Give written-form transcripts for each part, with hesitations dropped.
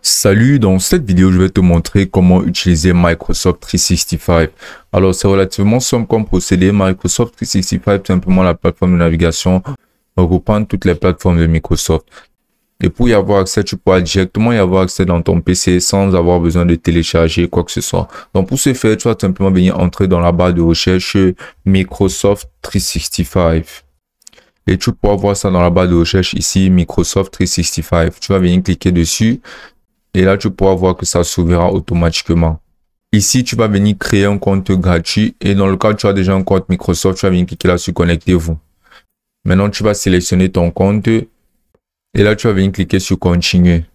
Salut, dans cette vidéo, je vais te montrer comment utiliser Microsoft 365. Alors, c'est relativement simple comme procédé. Microsoft 365, c'est simplement la plateforme de navigation regroupant toutes les plateformes de Microsoft. Et pour y avoir accès, tu pourras directement y avoir accès dans ton PC sans avoir besoin de télécharger quoi que ce soit. Donc, pour ce faire, tu vas simplement venir entrer dans la barre de recherche Microsoft 365. Et tu pourras voir ça dans la barre de recherche ici, Microsoft 365. Tu vas venir cliquer dessus. Et là, tu pourras voir que ça s'ouvrira automatiquement. Ici, tu vas venir créer un compte gratuit. Et dans le cas où tu as déjà un compte Microsoft, tu vas venir cliquer là sur Connectez-vous. Maintenant, tu vas sélectionner ton compte. Et là, tu vas venir cliquer sur Continuer.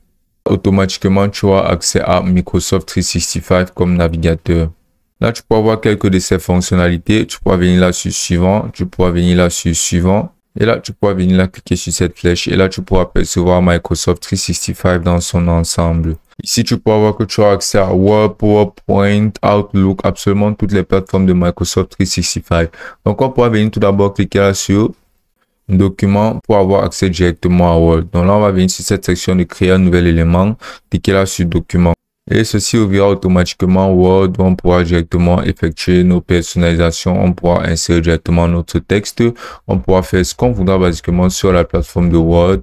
Automatiquement, tu auras accès à Microsoft 365 comme navigateur. Là, tu pourras voir quelques de ces fonctionnalités. Tu pourras venir là sur Suivant. Tu pourras venir là sur Suivant. Et là, tu pourras venir là cliquer sur cette flèche. Et là, tu pourras percevoir Microsoft 365 dans son ensemble. Ici, tu pourras voir que tu as accès à Word, PowerPoint, Outlook, absolument toutes les plateformes de Microsoft 365. Donc, on pourra venir tout d'abord cliquer là sur Document pour avoir accès directement à Word. Donc là, on va venir sur cette section de créer un nouvel élément. Cliquer là sur Document. Et ceci ouvrira automatiquement Word où on pourra directement effectuer nos personnalisations. On pourra insérer directement notre texte. On pourra faire ce qu'on voudra basiquement sur la plateforme de Word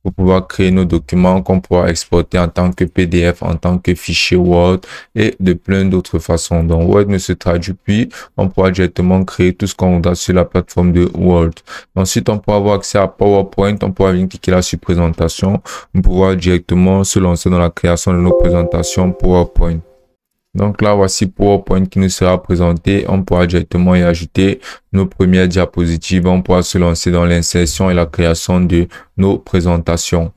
pour pouvoir créer nos documents qu'on pourra exporter en tant que PDF, en tant que fichier Word et de plein d'autres façons. Donc Word ne se traduit plus. On pourra directement créer tout ce qu'on voudra sur la plateforme de Word. Ensuite, on pourra avoir accès à PowerPoint. On pourra venir cliquer là sur présentation. On pourra directement se lancer dans la création de nos présentations PowerPoint. Donc là, voici PowerPoint qui nous sera présenté. On pourra directement y ajouter nos premières diapositives. On pourra se lancer dans l'insertion et la création de nos présentations.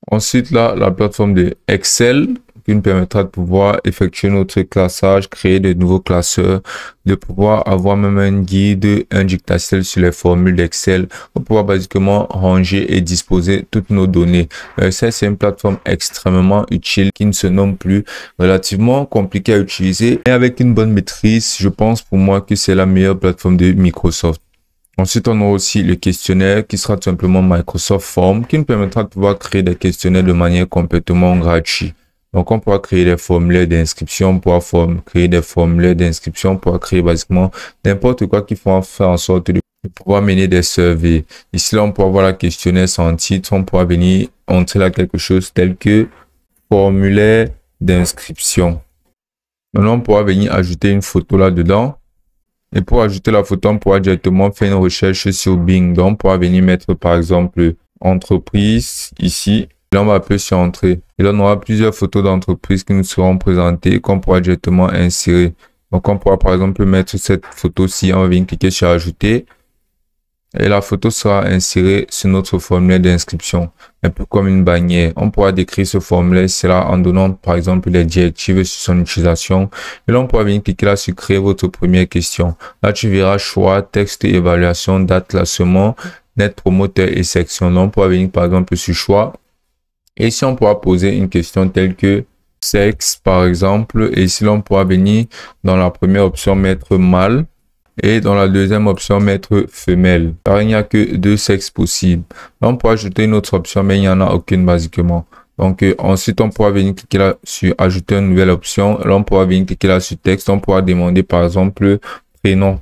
Ensuite, là, la plateforme de Excel qui nous permettra de pouvoir effectuer notre classage, créer de nouveaux classeurs, de pouvoir avoir même un guide, un dictatiel sur les formules d'Excel pour pouvoir basiquement ranger et disposer toutes nos données. Excel, c'est une plateforme extrêmement utile qui ne se nomme plus, relativement compliquée à utiliser et avec une bonne maîtrise. Je pense pour moi que c'est la meilleure plateforme de Microsoft. Ensuite, on aura aussi le questionnaire qui sera tout simplement Microsoft Form qui nous permettra de pouvoir créer des questionnaires de manière complètement gratuite. Donc, on pourra créer des formulaires d'inscription, on pourra créer des formulaires d'inscription, on pourra créer basiquement n'importe quoi qui fera faire en sorte de pouvoir mener des surveys. Ici, là, on pourra voir la questionnaire sans titre, on pourra venir entrer là quelque chose tel que formulaire d'inscription. Maintenant, on pourra venir ajouter une photo là-dedans. Et pour ajouter la photo, on pourra directement faire une recherche sur Bing. Donc, on pourra venir mettre par exemple entreprise ici. Là, on va appuyer sur entrée. Et là, on aura plusieurs photos d'entreprises qui nous seront présentées qu'on pourra directement insérer. Donc, on pourra par exemple mettre cette photo-ci. On va venir cliquer sur ajouter. Et la photo sera insérée sur notre formulaire d'inscription, un peu comme une bannière. On pourra décrire ce formulaire cela en donnant par exemple les directives sur son utilisation. Et là, on pourra venir cliquer là sur créer votre première question. Là, tu verras choix, texte, évaluation, date, classement, net promoteur et section. Là, on pourra venir par exemple sur choix. Et ici, on pourra poser une question telle que sexe, par exemple. Et ici, là, on pourra venir dans la première option mettre mâle. Et dans la deuxième option, mettre femelle. Car il n'y a que deux sexes possibles. Là, on pourra ajouter une autre option, mais il n'y en a aucune basiquement. Donc, ensuite, on pourra venir cliquer là sur ajouter une nouvelle option. Là, on pourra venir cliquer là sur texte. On pourra demander, par exemple, prénom.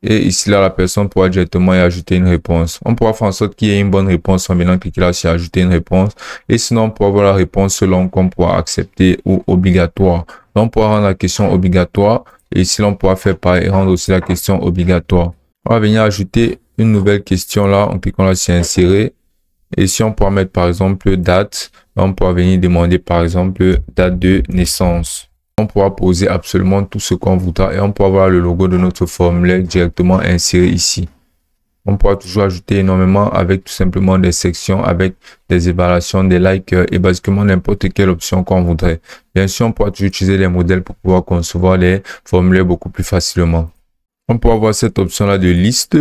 Et ici, là, la personne pourra directement y ajouter une réponse. On pourra faire en sorte qu'il y ait une bonne réponse en venant cliquer là sur ajouter une réponse. Et sinon, on pourra avoir la réponse selon qu'on pourra accepter ou obligatoire. Là, on pourra rendre la question obligatoire. Et ici, là, on pourra faire pareil et rendre aussi la question obligatoire. On va venir ajouter une nouvelle question là en cliquant là sur insérer. Et ici, on pourra mettre par exemple date. Là, on pourra venir demander par exemple date de naissance. On pourra poser absolument tout ce qu'on voudra et on pourra voir le logo de notre formulaire directement inséré ici. On pourra toujours ajouter énormément avec tout simplement des sections, avec des évaluations, des likes et basiquement n'importe quelle option qu'on voudrait. Bien sûr, on pourra toujours utiliser les modèles pour pouvoir concevoir les formulaires beaucoup plus facilement. On pourra voir cette option-là de liste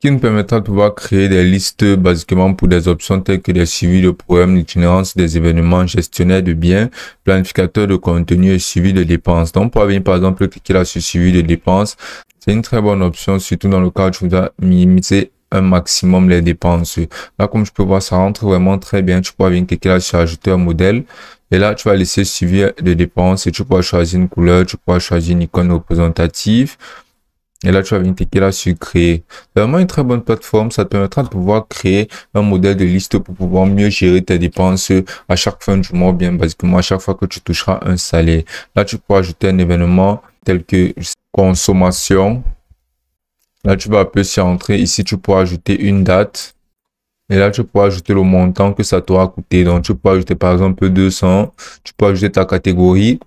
qui nous permettra de pouvoir créer des listes basiquement pour des options telles que des suivis de programmes, l'itinérance des événements, gestionnaire de biens, planificateur de contenu et suivi de dépenses. Donc, on pourra venir par exemple cliquer là sur suivi de dépenses. C'est une très bonne option, surtout dans le cas où tu voudras minimiser un maximum les dépenses. Là, comme je peux voir, ça rentre vraiment très bien. Tu pourras venir cliquer là sur ajouter un modèle. Et là, tu vas laisser suivre de dépenses et tu pourras choisir une couleur, tu pourras choisir une icône représentative. Et là, tu vas venir cliquer là sur créer. C'est vraiment une très bonne plateforme. Ça te permettra de pouvoir créer un modèle de liste pour pouvoir mieux gérer tes dépenses à chaque fin du mois, bien basiquement à chaque fois que tu toucheras un salaire. Là, tu pourras ajouter un événement tel que consommation. Là, tu vas appuyer sur entrer. Ici, tu pourras ajouter une date. Et là, tu pourras ajouter le montant que ça t'aura coûté. Donc, tu peux ajouter par exemple 200. Tu peux ajouter ta catégorie.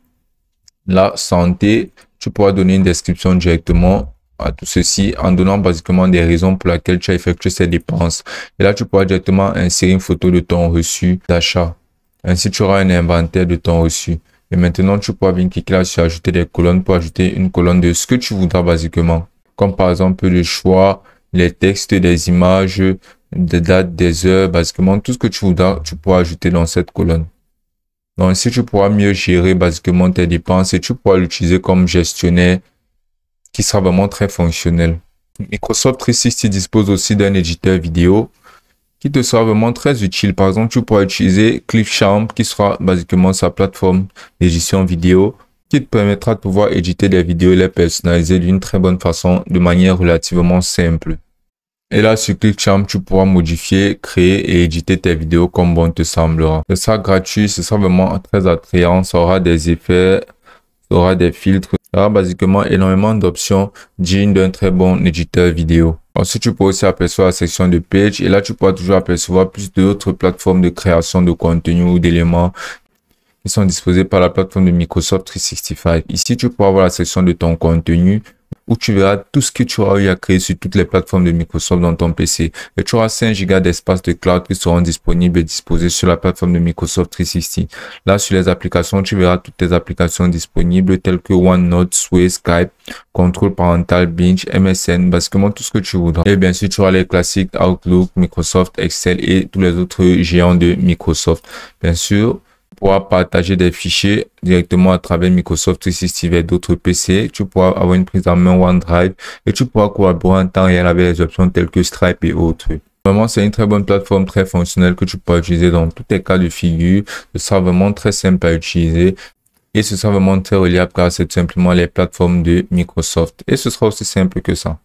La santé. Tu pourras donner une description directement à tout ceci en donnant basiquement des raisons pour lesquelles tu as effectué ces dépenses. Et là, tu pourras directement insérer une photo de ton reçu d'achat. Ainsi, tu auras un inventaire de ton reçu. Et maintenant, tu pourras venir cliquer là sur ajouter des colonnes pour ajouter une colonne de ce que tu voudras basiquement. Comme par exemple le choix, les textes, des images, des dates, des heures, basiquement tout ce que tu voudras, tu pourras ajouter dans cette colonne. Donc ainsi, tu pourras mieux gérer basiquement tes dépenses et tu pourras l'utiliser comme gestionnaire qui sera vraiment très fonctionnel. Microsoft 360 dispose aussi d'un éditeur vidéo qui te sera vraiment très utile. Par exemple, tu pourras utiliser Clipchamp qui sera basiquement sa plateforme d'édition vidéo qui te permettra de pouvoir éditer des vidéos et les personnaliser d'une très bonne façon de manière relativement simple. Et là, sur Clipchamp, tu pourras modifier, créer et éditer tes vidéos comme bon te semblera. Ce sera gratuit, ce sera vraiment très attrayant, ça aura des effets, ça aura des filtres. Il y aura basiquement énormément d'options dignes d'un très bon éditeur vidéo. Ensuite, tu peux aussi apercevoir la section de page et là, tu pourras toujours apercevoir plus d'autres plateformes de création de contenu ou d'éléments qui sont disposés par la plateforme de Microsoft 365. Ici, tu pourras voir la section de ton contenu où tu verras tout ce que tu auras eu à créer sur toutes les plateformes de Microsoft dans ton PC. Et tu auras 5 Go d'espace de cloud qui seront disponibles et disposés sur la plateforme de Microsoft 360. Là, sur les applications, tu verras toutes tes applications disponibles telles que OneNote, Sway, Skype, Contrôle parental, Binge, MSN, basiquement tout ce que tu voudras. Et bien sûr, tu auras les classiques Outlook, Microsoft, Excel et tous les autres géants de Microsoft. Bien sûr, pourras partager des fichiers directement à travers Microsoft 360 vers d'autres PC. Tu pourras avoir une prise en main OneDrive et tu pourras collaborer en temps réel avec les options telles que Stripe et autres. Vraiment, c'est une très bonne plateforme très fonctionnelle que tu pourras utiliser dans tous tes cas de figure. Ce sera vraiment très simple à utiliser et ce sera vraiment très reliable car c'est tout simplement les plateformes de Microsoft et ce sera aussi simple que ça.